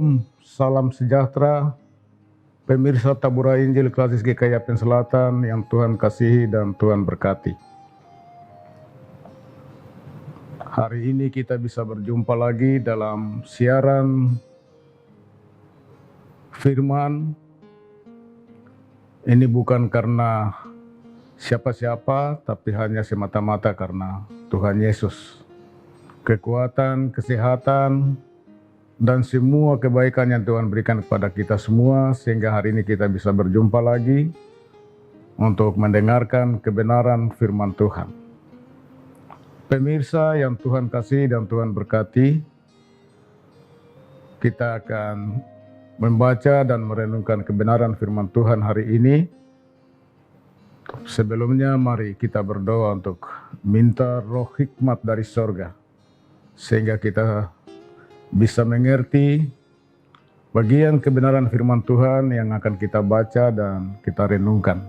Shalom, salam sejahtera, pemirsa Tabura Injil Klasis GKI Yapen Selatan yang Tuhan kasihi dan Tuhan berkati. Hari ini kita bisa berjumpa lagi dalam siaran firman. Ini bukan karena siapa-siapa, tapi hanya semata-mata karena Tuhan Yesus. Kekuatan, kesehatan, dan semua kebaikan yang Tuhan berikan kepada kita semua, sehingga hari ini kita bisa berjumpa lagi untuk mendengarkan kebenaran firman Tuhan. Pemirsa yang Tuhan kasih dan Tuhan berkati, kita akan membaca dan merenungkan kebenaran firman Tuhan hari ini. Sebelumnya mari kita berdoa untuk minta roh hikmat dari sorga, sehingga kita bisa mengerti bagian kebenaran firman Tuhan yang akan kita baca dan kita renungkan.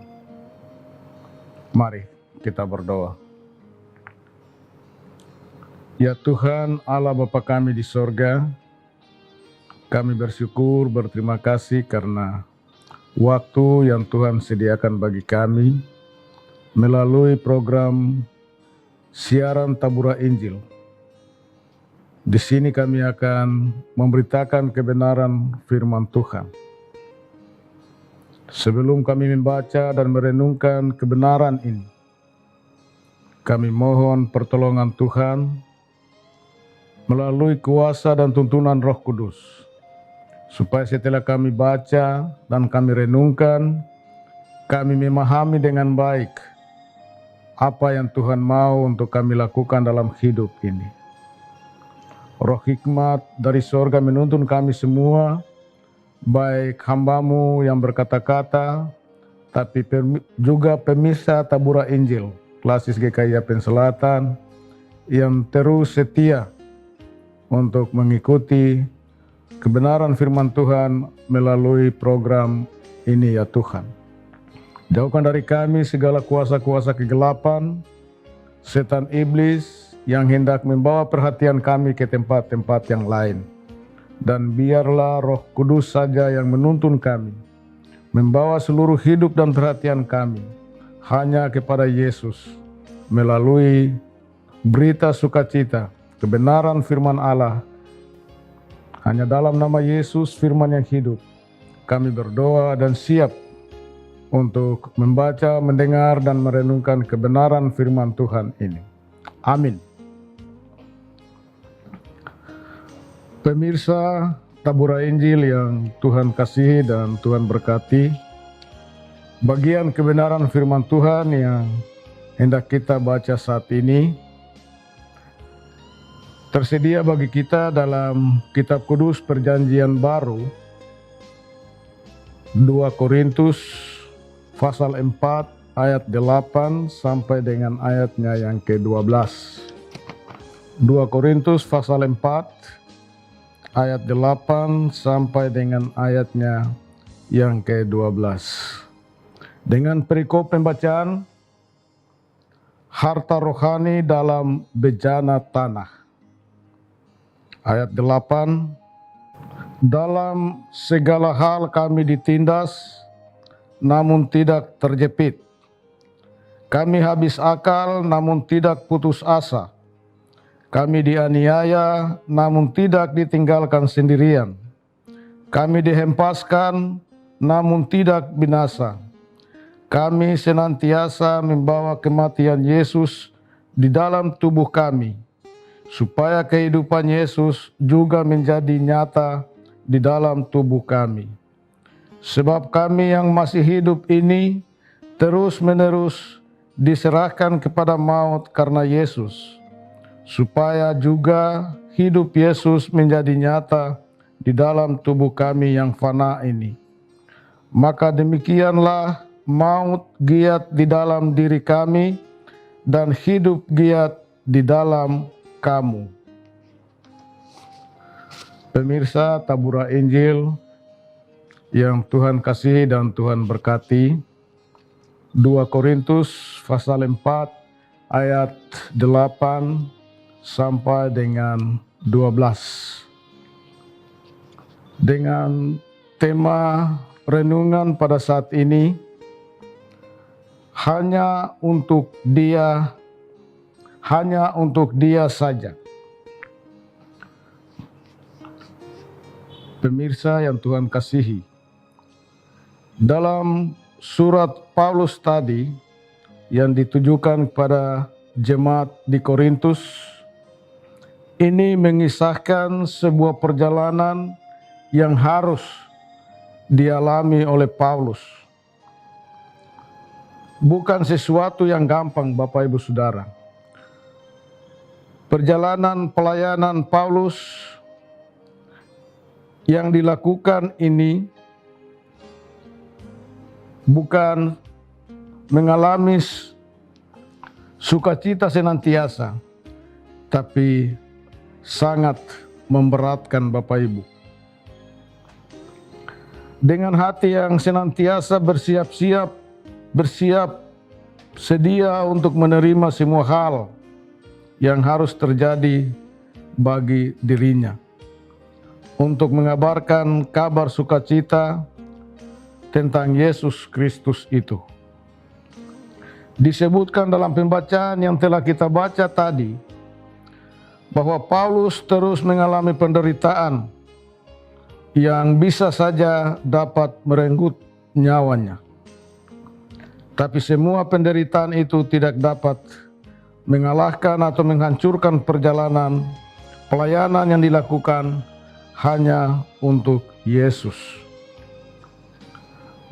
Mari kita berdoa. Ya Tuhan Allah Bapa kami di sorga, kami bersyukur, berterima kasih karena waktu yang Tuhan sediakan bagi kami melalui program siaran Tabura Injil. Di sini kami akan memberitakan kebenaran firman Tuhan. Sebelum kami membaca dan merenungkan kebenaran ini, kami mohon pertolongan Tuhan melalui kuasa dan tuntunan Roh Kudus, supaya setelah kami baca dan kami renungkan, kami memahami dengan baik apa yang Tuhan mau untuk kami lakukan dalam hidup ini. Roh hikmat dari sorga menuntun kami semua, baik hamba-Mu yang berkata-kata, tapi juga pemirsa Tabura Injil Klasis GKI Yapen Selatan yang terus setia untuk mengikuti kebenaran firman Tuhan melalui program ini ya Tuhan. Jauhkan dari kami segala kuasa-kuasa kegelapan, setan iblis, yang hendak membawa perhatian kami ke tempat-tempat yang lain. Dan biarlah Roh Kudus saja yang menuntun kami, membawa seluruh hidup dan perhatian kami hanya kepada Yesus, melalui berita sukacita, kebenaran firman Allah. Hanya dalam nama Yesus firman yang hidup, kami berdoa dan siap untuk membaca, mendengar, dan merenungkan kebenaran firman Tuhan ini. Amin. Pemirsa Tabura Injil yang Tuhan kasihi dan Tuhan berkati, bagian kebenaran firman Tuhan yang hendak kita baca saat ini tersedia bagi kita dalam Kitab Kudus Perjanjian Baru, 2 Korintus pasal 4 ayat 8 sampai dengan ayatnya yang ke-12. 2 Korintus pasal 4 ayat 8 sampai dengan ayatnya yang ke-12. Dengan perikop pembacaan harta rohani dalam bejana tanah. Ayat 8, dalam segala hal kami ditindas, namun tidak terjepit. Kami habis akal, namun tidak putus asa. Kami dianiaya, namun tidak ditinggalkan sendirian. Kami dihempaskan, namun tidak binasa. Kami senantiasa membawa kematian Yesus di dalam tubuh kami, supaya kehidupan Yesus juga menjadi nyata di dalam tubuh kami. Sebab kami yang masih hidup ini terus-menerus diserahkan kepada maut karena Yesus, supaya juga hidup Yesus menjadi nyata di dalam tubuh kami yang fana ini. Maka demikianlah maut giat di dalam diri kami dan hidup giat di dalam kamu. Pemirsa Tabura Injil yang Tuhan kasihi dan Tuhan berkati, 2 Korintus pasal 4 ayat 8 sampai dengan 12. dengan tema renungan pada saat ini, hanya untuk Dia saja. Pemirsa yang Tuhan kasihi, dalam surat Paulus tadi yang ditujukan kepada jemaat di Korintus, ini mengisahkan sebuah perjalanan yang harus dialami oleh Paulus. Bukan sesuatu yang gampang, Bapak Ibu Saudara. Perjalanan pelayanan Paulus yang dilakukan ini bukan mengalami sukacita senantiasa, tapi sangat memberatkan Bapak Ibu. Dengan hati yang senantiasa bersiap sedia untuk menerima semua hal yang harus terjadi bagi dirinya, untuk mengabarkan kabar sukacita tentang Yesus Kristus itu. Disebutkan dalam pembacaan yang telah kita baca tadi, bahwa Paulus terus mengalami penderitaan yang bisa saja dapat merenggut nyawanya. Tapi semua penderitaan itu tidak dapat mengalahkan atau menghancurkan perjalanan pelayanan yang dilakukan hanya untuk Yesus.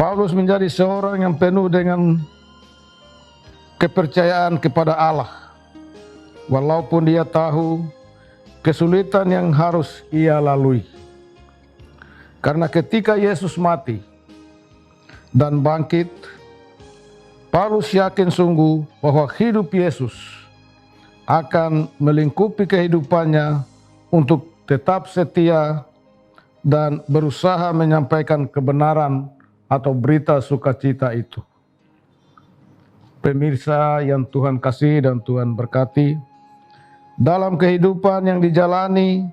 Paulus menjadi seorang yang penuh dengan kepercayaan kepada Allah, walaupun dia tahu kesulitan yang harus ia lalui. Karena ketika Yesus mati dan bangkit, Paulus yakin sungguh bahwa hidup Yesus akan melingkupi kehidupannya untuk tetap setia dan berusaha menyampaikan kebenaran atau berita sukacita itu. Pemirsa yang Tuhan kasih dan Tuhan berkati, dalam kehidupan yang dijalani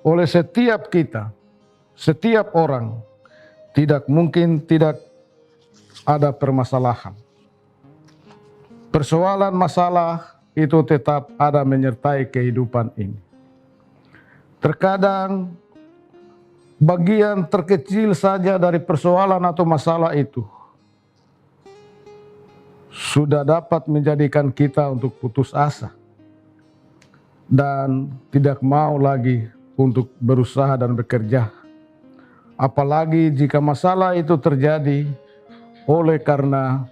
oleh setiap kita, setiap orang, tidak mungkin tidak ada permasalahan. Persoalan masalah itu tetap ada menyertai kehidupan ini. Terkadang bagian terkecil saja dari persoalan atau masalah itu sudah dapat menjadikan kita untuk putus asa dan tidak mau lagi untuk berusaha dan bekerja. Apalagi jika masalah itu terjadi oleh karena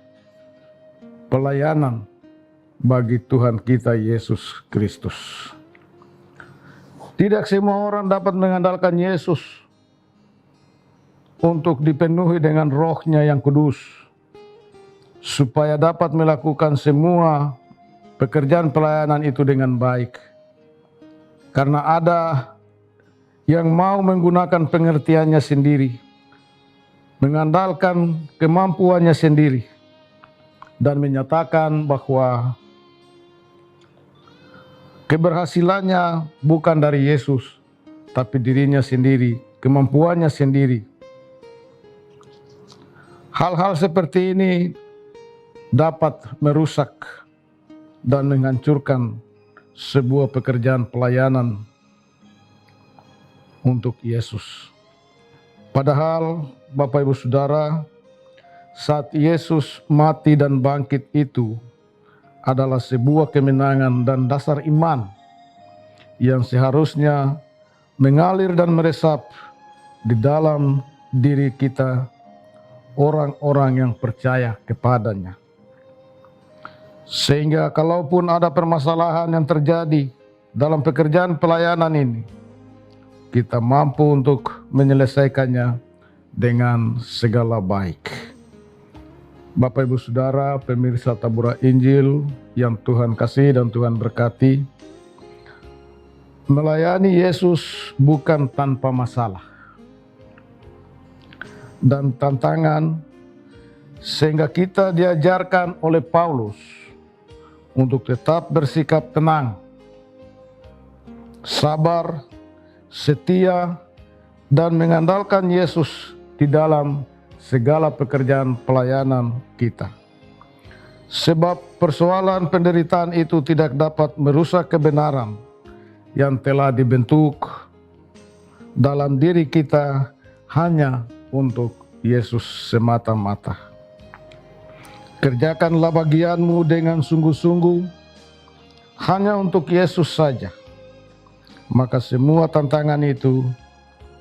pelayanan bagi Tuhan kita Yesus Kristus. Tidak semua orang dapat mengandalkan Yesus untuk dipenuhi dengan Roh-Nya yang kudus, supaya dapat melakukan semua pekerjaan pelayanan itu dengan baik. Karena ada yang mau menggunakan pengertiannya sendiri, mengandalkan kemampuannya sendiri, dan menyatakan bahwa keberhasilannya bukan dari Yesus, tapi dirinya sendiri, kemampuannya sendiri. Hal-hal seperti ini dapat merusak dan menghancurkan sebuah pekerjaan pelayanan untuk Yesus. Padahal Bapak Ibu Saudara, saat Yesus mati dan bangkit itu adalah sebuah kemenangan dan dasar iman yang seharusnya mengalir dan meresap di dalam diri kita, orang-orang yang percaya kepadanya. Sehingga kalaupun ada permasalahan yang terjadi dalam pekerjaan pelayanan ini, kita mampu untuk menyelesaikannya dengan segala baik. Bapak Ibu Saudara, pemirsa Tabura Injil yang Tuhan kasih dan Tuhan berkati, melayani Yesus bukan tanpa masalah dan tantangan, sehingga kita diajarkan oleh Paulus untuk tetap bersikap tenang, sabar, setia, dan mengandalkan Yesus di dalam segala pekerjaan pelayanan kita. Sebab persoalan penderitaan itu tidak dapat merusak kebenaran yang telah dibentuk dalam diri kita hanya untuk Yesus semata-mata. Kerjakanlah bagianmu dengan sungguh-sungguh hanya untuk Yesus saja. Maka semua tantangan itu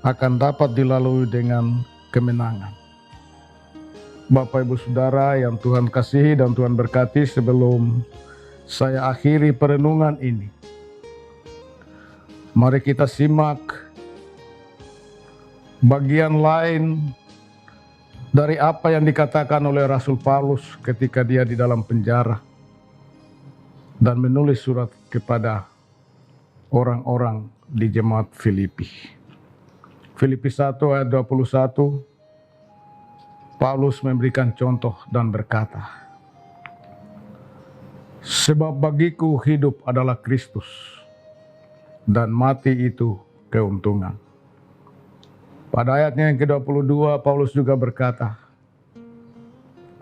akan dapat dilalui dengan kemenangan. Bapak Ibu Saudara yang Tuhan kasihi dan Tuhan berkati, sebelum saya akhiri perenungan ini, mari kita simak bagian lain dari apa yang dikatakan oleh Rasul Paulus ketika dia di dalam penjara dan menulis surat kepada orang-orang di jemaat Filipi. Filipi 1 ayat 21, Paulus memberikan contoh dan berkata, "Sebab bagiku hidup adalah Kristus, dan mati itu keuntungan." Pada ayatnya yang ke-22, Paulus juga berkata,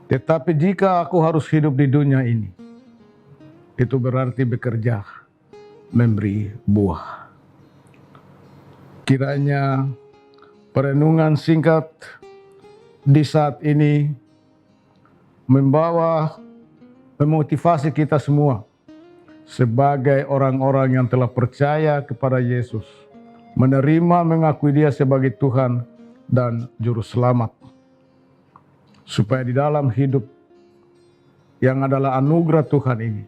"Tetapi jika aku harus hidup di dunia ini, itu berarti bekerja, memberi buah." Kiranya perenungan singkat di saat ini membawa memotivasi kita semua sebagai orang-orang yang telah percaya kepada Yesus, menerima mengakui Dia sebagai Tuhan dan Juru Selamat, supaya di dalam hidup yang adalah anugerah Tuhan ini,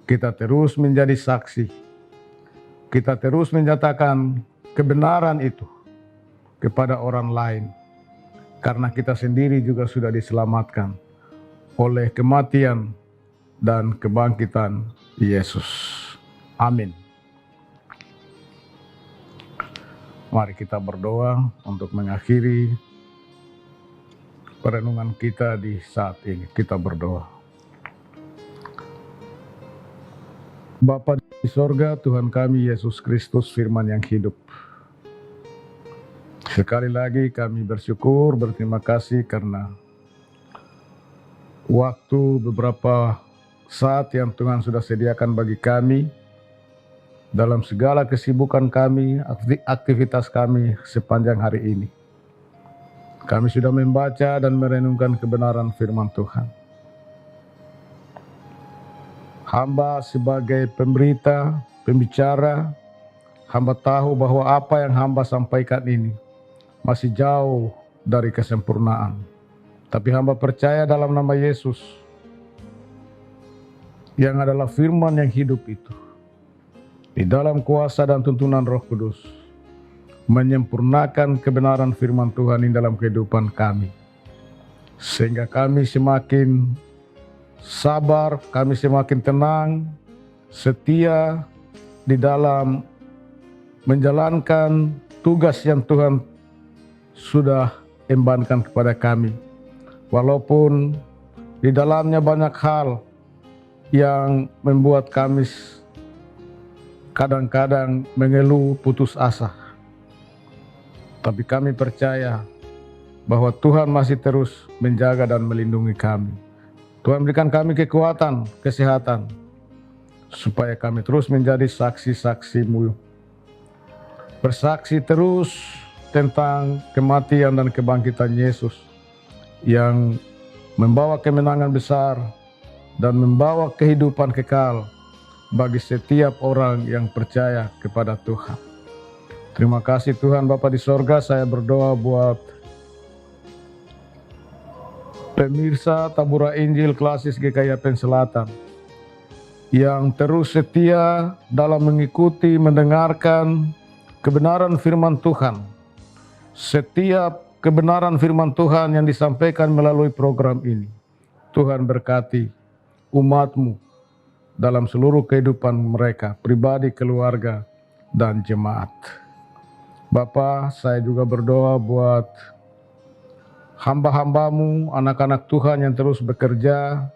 kita terus menjadi saksi, kita terus menyatakan kebenaran itu kepada orang lain, karena kita sendiri juga sudah diselamatkan oleh kematian dan kebangkitan Yesus. Amin. Mari kita berdoa untuk mengakhiri perenungan kita di saat ini. Kita berdoa. Bapa di sorga, Tuhan kami Yesus Kristus, firman yang hidup. Sekali lagi kami bersyukur, berterima kasih karena waktu beberapa saat yang Tuhan sudah sediakan bagi kami dalam segala kesibukan kami, aktivitas kami sepanjang hari ini. Kami sudah membaca dan merenungkan kebenaran firman Tuhan. Hamba sebagai pemberita, pembicara, hamba tahu bahwa apa yang hamba sampaikan ini masih jauh dari kesempurnaan. Tapi hamba percaya dalam nama Yesus yang adalah firman yang hidup itu, di dalam kuasa dan tuntunan Roh Kudus, menyempurnakan kebenaran firman Tuhan di dalam kehidupan kami. Sehingga kami semakin sabar, kami semakin tenang, setia di dalam menjalankan tugas yang Tuhan sudah embankan kepada kami. Walaupun di dalamnya banyak hal yang membuat kami kadang-kadang mengeluh putus asa. Tapi kami percaya bahwa Tuhan masih terus menjaga dan melindungi kami. Tuhan berikan kami kekuatan, kesehatan, supaya kami terus menjadi saksi-saksi-Mu. Bersaksi terus tentang kematian dan kebangkitan Yesus yang membawa kemenangan besar dan membawa kehidupan kekal bagi setiap orang yang percaya kepada Tuhan. Terima kasih Tuhan Bapa di sorga, saya berdoa buat pemirsa Tabura Injil Klasis GKI Yapen Selatan yang terus setia dalam mengikuti, mendengarkan kebenaran firman Tuhan. Setiap kebenaran firman Tuhan yang disampaikan melalui program ini, Tuhan berkati umat-Mu dalam seluruh kehidupan mereka, pribadi, keluarga, dan jemaat. Bapa, saya juga berdoa buat hamba-hamba-Mu, anak-anak Tuhan yang terus bekerja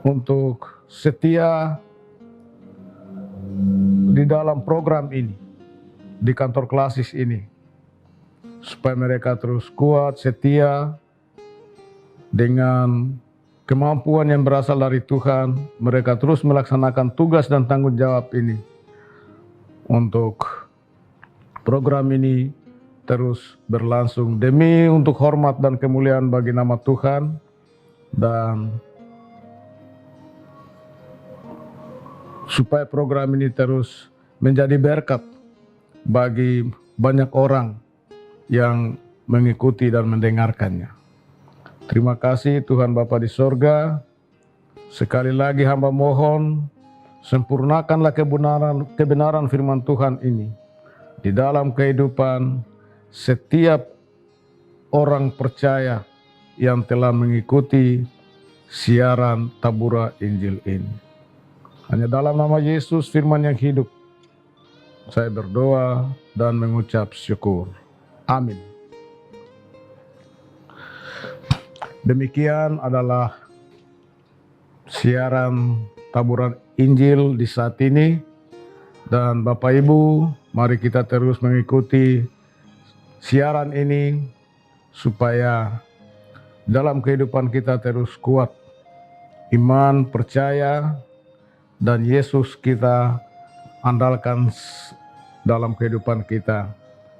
untuk setia di dalam program ini, di kantor klasis ini, supaya mereka terus kuat, setia, dengan kemampuan yang berasal dari Tuhan. Mereka terus melaksanakan tugas dan tanggung jawab ini untuk program ini terus berlangsung demi untuk hormat dan kemuliaan bagi nama Tuhan, dan supaya program ini terus menjadi berkat bagi banyak orang yang mengikuti dan mendengarkannya. Terima kasih Tuhan Bapa di sorga. Sekali lagi hamba mohon, sempurnakanlah kebenaran firman Tuhan ini di dalam kehidupan setiap orang percaya yang telah mengikuti siaran Tabura Injil ini. Hanya dalam nama Yesus firman yang hidup, saya berdoa dan mengucap syukur. Amin. Demikian adalah siaran Taburan Injil di saat ini. Dan Bapak Ibu, mari kita terus mengikuti siaran ini supaya dalam kehidupan kita terus kuat iman, percaya, dan Yesus kita andalkan dalam kehidupan kita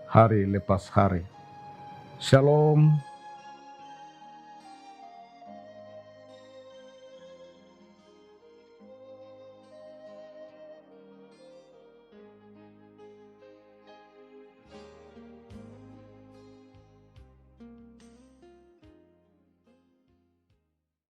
hari lepas hari. Shalom.